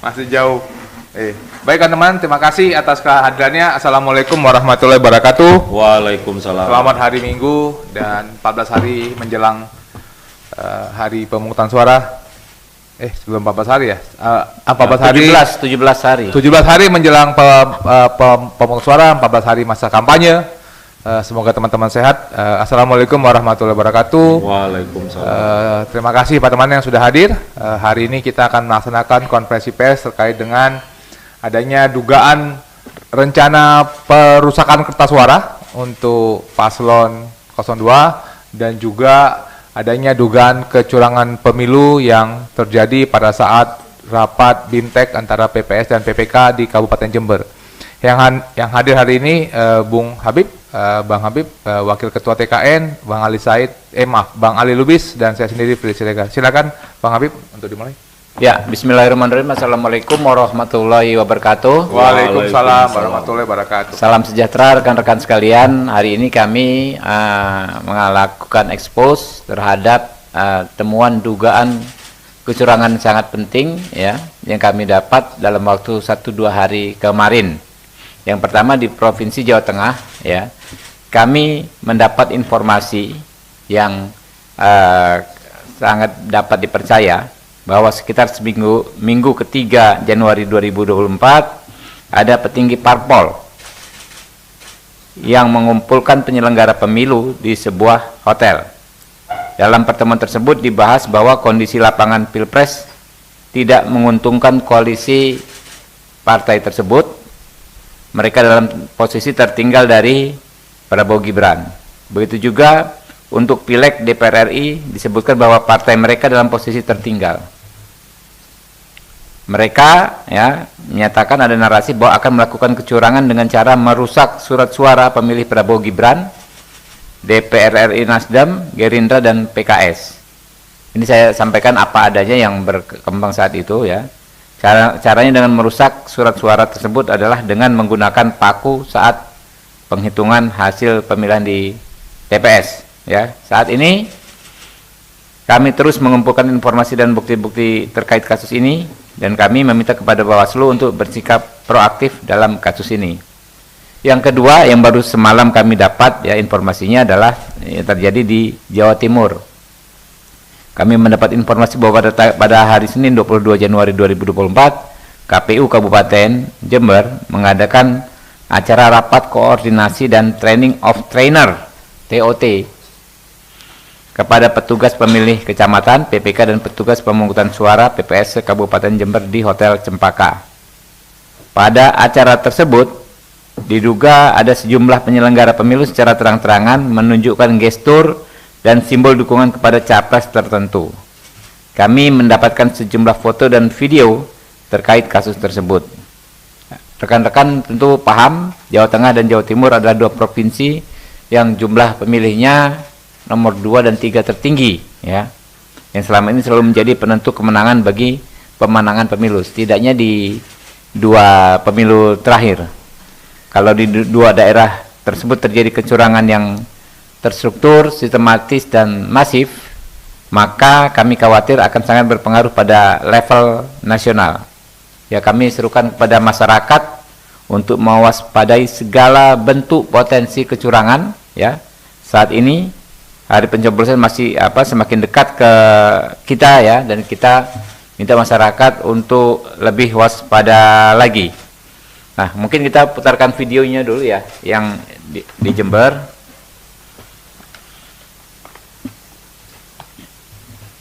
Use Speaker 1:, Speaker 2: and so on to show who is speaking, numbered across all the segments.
Speaker 1: Masih jauh. Baik teman-teman, terima kasih atas kehadirannya. Assalamualaikum warahmatullahi wabarakatuh.
Speaker 2: Waalaikumsalam.
Speaker 1: Selamat hari Minggu dan 14 hari menjelang hari pemungutan suara. Sebelum 14 hari ya? 14 hari.
Speaker 2: 17 hari.
Speaker 1: 17 hari menjelang pemungutan suara, 14 hari masa kampanye. Semoga teman-teman sehat. Assalamualaikum warahmatullahi wabarakatuh.
Speaker 2: Waalaikumsalam.
Speaker 1: Terima kasih Pak teman yang sudah hadir. Hari ini kita akan melaksanakan konferensi pers terkait dengan adanya dugaan rencana perusakan kertas suara untuk paslon 02 dan juga adanya dugaan kecurangan pemilu yang terjadi pada saat rapat BIMTEK antara PPS dan PPK di Kabupaten Jember. Yang hadir hari ini Bung Habib, Bang Habib, Wakil Ketua TKN, Bang Ali Said, Bang Ali Lubis, dan saya sendiri Fritz Siregar. Silakan Bang Habib untuk dimulai.
Speaker 2: Ya, bismillahirrahmanirrahim. Assalamualaikum warahmatullahi wabarakatuh.
Speaker 1: Waalaikumsalam warahmatullahi wabarakatuh.
Speaker 2: Salam sejahtera rekan-rekan sekalian. Hari ini kami melakukan expose terhadap temuan dugaan kecurangan sangat penting ya yang kami dapat dalam waktu 1-2 hari kemarin. Yang pertama di Provinsi Jawa Tengah ya. Kami mendapat informasi yang sangat dapat dipercaya bahwa sekitar minggu ketiga Januari 2024 ada petinggi parpol yang mengumpulkan penyelenggara pemilu di sebuah hotel. Dalam pertemuan tersebut dibahas bahwa kondisi lapangan Pilpres tidak menguntungkan koalisi partai tersebut. Mereka dalam posisi tertinggal dari Prabowo Gibran. Begitu juga untuk Pileg DPR RI disebutkan bahwa partai mereka dalam posisi tertinggal. Mereka ya menyatakan ada narasi bahwa akan melakukan kecurangan dengan cara merusak surat suara pemilih Prabowo Gibran, DPR RI Nasdem, Gerindra dan PKS. Ini saya sampaikan apa adanya yang berkembang saat itu ya. Caranya dengan merusak surat suara tersebut adalah dengan menggunakan paku saat penghitungan hasil pemilihan di TPS. Ya, saat ini kami terus mengumpulkan informasi dan bukti-bukti terkait kasus ini dan kami meminta kepada Bawaslu untuk bersikap proaktif dalam kasus ini. Yang kedua yang baru semalam kami dapat ya informasinya adalah terjadi di Jawa Timur. Kami mendapat informasi bahwa pada hari Senin 22 Januari 2024 KPU Kabupaten Jember mengadakan acara rapat koordinasi dan training of trainer TOT kepada petugas pemilih kecamatan, PPK dan petugas pemungutan suara PPS Kabupaten Jember di Hotel Cempaka. Pada acara tersebut diduga ada sejumlah penyelenggara pemilu secara terang-terangan menunjukkan gestur dan simbol dukungan kepada capres tertentu. Kami mendapatkan sejumlah foto dan video terkait kasus tersebut. Rekan-rekan tentu paham Jawa Tengah dan Jawa Timur adalah dua provinsi yang jumlah pemilihnya nomor 2 dan 3 tertinggi ya, yang selama ini selalu menjadi penentu kemenangan bagi pemenangan pemilu, setidaknya di 2 pemilu terakhir. Kalau di 2 daerah tersebut terjadi kecurangan yang terstruktur, sistematis dan masif, maka kami khawatir akan sangat berpengaruh pada level nasional. Ya, kami serukan kepada masyarakat untuk mewaspadai segala bentuk potensi kecurangan ya. Saat ini hari pencoblosan masih semakin dekat ke kita ya, dan kita minta masyarakat untuk lebih waspada lagi. Nah, mungkin kita putarkan videonya dulu ya yang di Jember.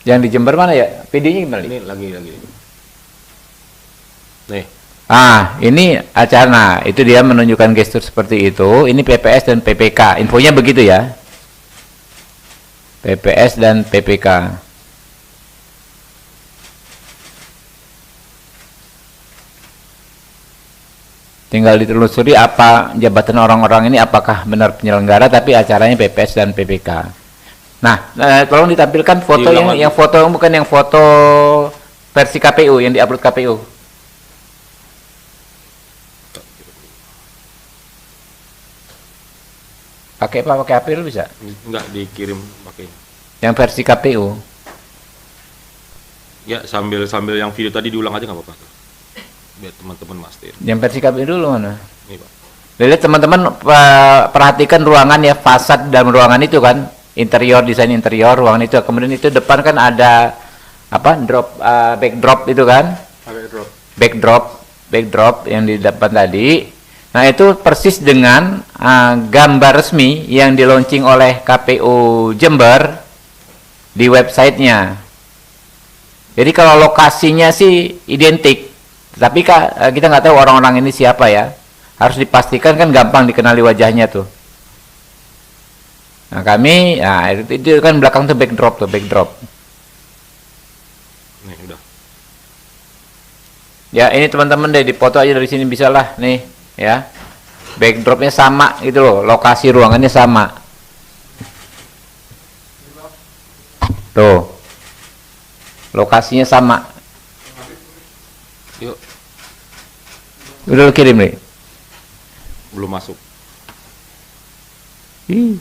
Speaker 2: Yang di Jember mana ya? Videonya gimana?
Speaker 3: Ini lagi. Nih.
Speaker 2: Ini acara. Nah, itu dia menunjukkan gestur seperti itu. Ini PPS dan PPK. Infonya begitu ya. PPS dan PPK. Tinggal ditelusuri apa jabatan orang-orang ini, apakah benar penyelenggara tapi acaranya PPS dan PPK. Nah, tolong ditampilkan foto yang foto bukan yang foto versi KPU yang diupload KPU. Pakai apa? Pakai HP lu bisa?
Speaker 3: Enggak dikirim pakai.
Speaker 2: Yang versi KPU.
Speaker 3: Ya, sambil yang video tadi diulang aja nggak apa-apa. biar teman-teman mastiin.
Speaker 2: Yang versi KPU dulu mana?
Speaker 3: Ini Pak.
Speaker 2: Lihat teman-teman, perhatikan ruangan ya, fasad dalam ruangan itu kan, interior, desain interior ruangan itu. Kemudian itu depan kan ada apa? Backdrop itu kan? Backdrop yang di depan tadi. Nah, itu persis dengan gambar resmi yang di launching oleh KPU Jember di websitenya. Jadi kalau lokasinya sih identik, tapi kita nggak tahu orang-orang ini siapa ya. Harus dipastikan, kan gampang dikenali wajahnya tuh. Nah, kami, itu kan belakang tuh backdrop.
Speaker 3: Nih udah.
Speaker 2: Ya, ini teman-teman deh, dipoto aja dari sini bisa lah, nih, ya. Backdropnya sama gitu loh, lokasi ruangannya sama. Tuh. Lokasinya sama.
Speaker 3: Yuk,
Speaker 2: Udah lu kirim nih.
Speaker 3: belum masuk.
Speaker 2: Ih.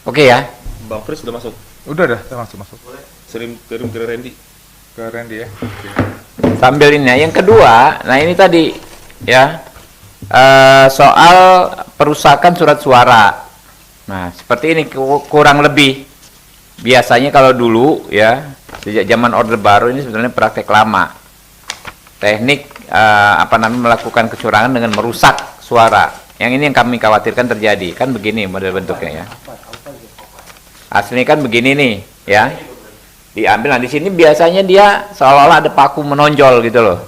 Speaker 2: Oke ya.
Speaker 3: Bang Fris sudah masuk.
Speaker 1: Udah masuk.
Speaker 3: Kirim ke Randy.
Speaker 1: Ke Randy ya.
Speaker 2: Sambil ini ya. Yang kedua, nah ini tadi ya, soal perusakan surat suara. Nah, seperti ini kurang lebih. Biasanya kalau dulu ya, sejak zaman Orde Baru ini sebenarnya praktek lama. Teknik melakukan kecurangan dengan merusak suara. Yang ini yang kami khawatirkan terjadi. Kan begini model bentuknya ya. Aslinya kan begini nih, ya. Diambil, nah di sini biasanya dia seolah-olah ada paku menonjol gitu loh.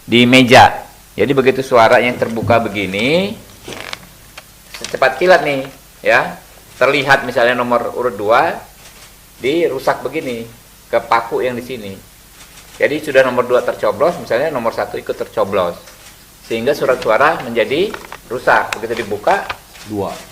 Speaker 2: Di meja. Jadi begitu suara yang terbuka begini, secepat kilat nih, ya. Terlihat misalnya nomor urut 2 dirusak begini ke paku yang di sini. Jadi sudah nomor 2 tercoblos, misalnya nomor 1 ikut tercoblos. Sehingga surat suara menjadi rusak. Begitu dibuka,
Speaker 3: 2.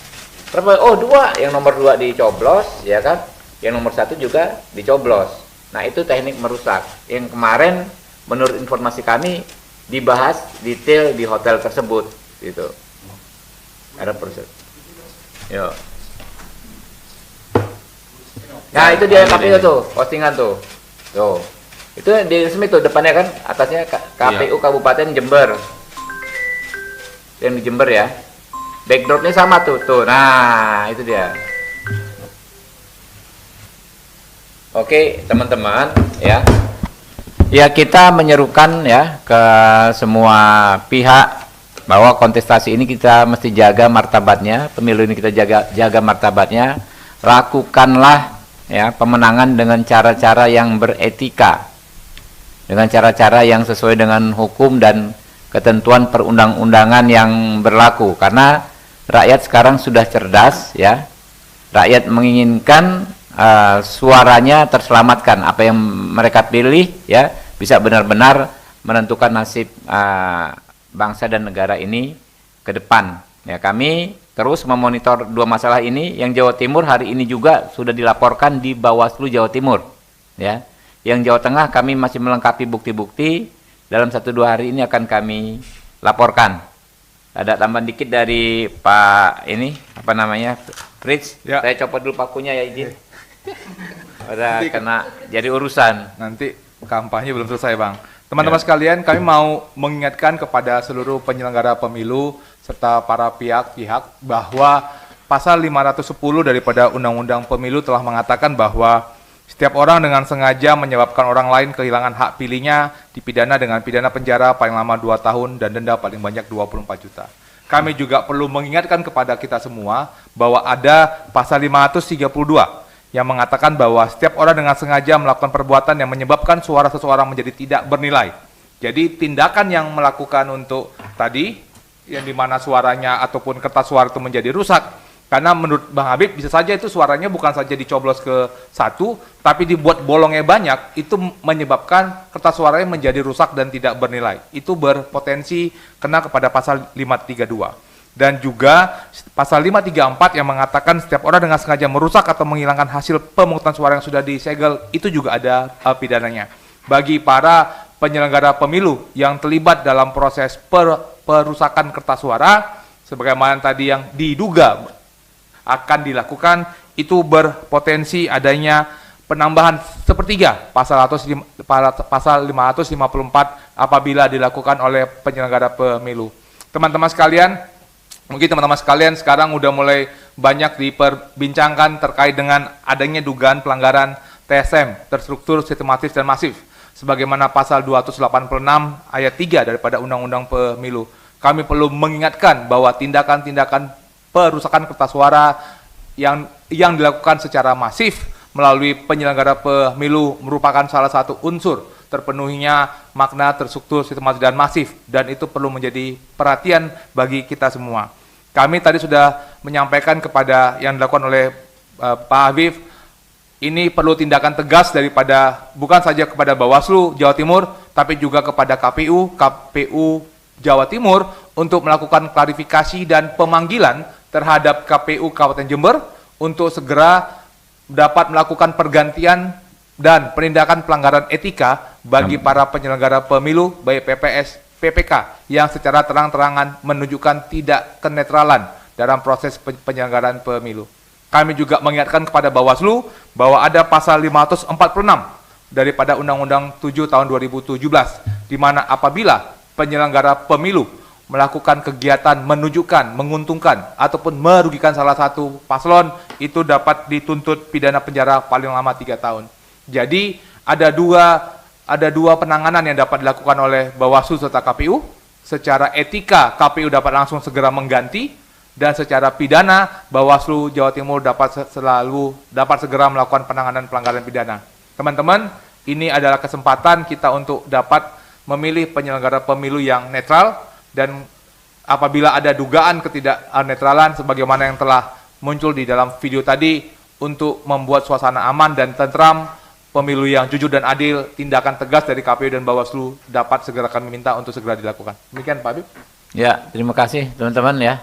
Speaker 2: oh 2, yang nomor 2 dicoblos, ya kan? Yang nomor 1 juga dicoblos. Nah, itu teknik merusak. Yang kemarin menurut informasi kami dibahas detail di hotel tersebut, gitu. Ada proses. Yo. Nah, itu dia KPU tuh, postingan tuh. Tuh. Itu di resmi tuh depannya kan, atasnya KPU Kabupaten Jember. Yang di Jember ya. Backdropnya sama tuh. Nah, itu dia. Oke, teman-teman, ya. Ya, kita menyerukan ya ke semua pihak bahwa kontestasi ini kita mesti jaga martabatnya, pemilu ini kita jaga martabatnya. Lakukanlah ya pemenangan dengan cara-cara yang beretika, dengan cara-cara yang sesuai dengan hukum dan ketentuan perundang-undangan yang berlaku, karena rakyat sekarang sudah cerdas ya. Rakyat menginginkan suaranya terselamatkan, apa yang mereka pilih ya bisa benar-benar menentukan nasib bangsa dan negara ini ke depan ya. Kami terus memonitor 2 masalah ini. Yang Jawa Timur hari ini juga sudah dilaporkan di Bawaslu Jawa Timur ya. Yang Jawa Tengah kami masih melengkapi bukti-bukti, dalam 1-2 hari ini akan kami laporkan. Ada tambahan dikit dari Pak ini apa namanya, Fritz ya. Saya copot dulu pakunya ya, izin. Udah kena jadi urusan.
Speaker 1: Nanti kampanye belum selesai, Bang. Teman-teman sekalian, kami mau mengingatkan kepada seluruh penyelenggara pemilu serta para pihak-pihak bahwa pasal 510 daripada Undang-Undang Pemilu telah mengatakan bahwa setiap orang dengan sengaja menyebabkan orang lain kehilangan hak pilihnya dipidana dengan pidana penjara paling lama 2 tahun dan denda paling banyak 24 juta. Kami juga perlu mengingatkan kepada kita semua bahwa ada pasal 532 yang mengatakan bahwa setiap orang dengan sengaja melakukan perbuatan yang menyebabkan suara seseorang menjadi tidak bernilai. Jadi tindakan yang melakukan untuk tadi, yang dimana suaranya ataupun kertas suara itu menjadi rusak, karena menurut Bang Habib bisa saja itu suaranya bukan saja dicoblos ke 1, tapi dibuat bolongnya banyak, itu menyebabkan kertas suaranya menjadi rusak dan tidak bernilai. Itu berpotensi kena kepada pasal 532. Dan juga pasal 534 yang mengatakan setiap orang dengan sengaja merusak atau menghilangkan hasil pemungutan suara yang sudah disegel, itu juga ada pidananya. Bagi para penyelenggara pemilu yang terlibat dalam proses perusakan kertas suara, sebagaimana tadi yang diduga akan dilakukan, itu berpotensi adanya penambahan sepertiga pasal 554 apabila dilakukan oleh penyelenggara pemilu. Teman-teman sekalian, mungkin teman-teman sekalian sekarang udah mulai banyak diperbincangkan terkait dengan adanya dugaan pelanggaran TSM, terstruktur, sistematis, dan masif, sebagaimana pasal 286 ayat 3 daripada Undang-Undang Pemilu. Kami perlu mengingatkan bahwa tindakan-tindakan perusakan kertas suara yang dilakukan secara masif melalui penyelenggara pemilu merupakan salah satu unsur terpenuhinya makna terstruktur, sistematis, dan masif, dan itu perlu menjadi perhatian bagi kita semua. Kami tadi sudah menyampaikan kepada yang dilakukan oleh Pak Afif, ini perlu tindakan tegas daripada bukan saja kepada Bawaslu Jawa Timur, tapi juga kepada KPU Jawa Timur untuk melakukan klarifikasi dan pemanggilan terhadap KPU Kabupaten Jember untuk segera dapat melakukan pergantian dan penindakan pelanggaran etika bagi para penyelenggara pemilu, baik PPS, PPK, yang secara terang-terangan menunjukkan tidak kenetralan dalam proses penyelenggaraan pemilu. Kami juga mengingatkan kepada Bawaslu bahwa ada pasal 546 daripada Undang-Undang 7 tahun 2017, di mana apabila penyelenggara pemilu melakukan kegiatan menunjukkan, menguntungkan, ataupun merugikan salah satu paslon, itu dapat dituntut pidana penjara paling lama 3 tahun. Jadi ada dua penanganan yang dapat dilakukan oleh Bawaslu serta KPU. Secara etika, KPU dapat langsung segera mengganti, dan secara pidana, Bawaslu Jawa Timur dapat segera melakukan penanganan pelanggaran pidana. Teman-teman, ini adalah kesempatan kita untuk dapat memilih penyelenggara pemilu yang netral, dan apabila ada dugaan ketidaknetralan sebagaimana yang telah muncul di dalam video tadi, untuk membuat suasana aman dan tentram, pemilu yang jujur dan adil, tindakan tegas dari KPU dan Bawaslu dapat segera kami minta untuk segera dilakukan. Demikian Pak Habib.
Speaker 2: Ya, terima kasih teman-teman ya.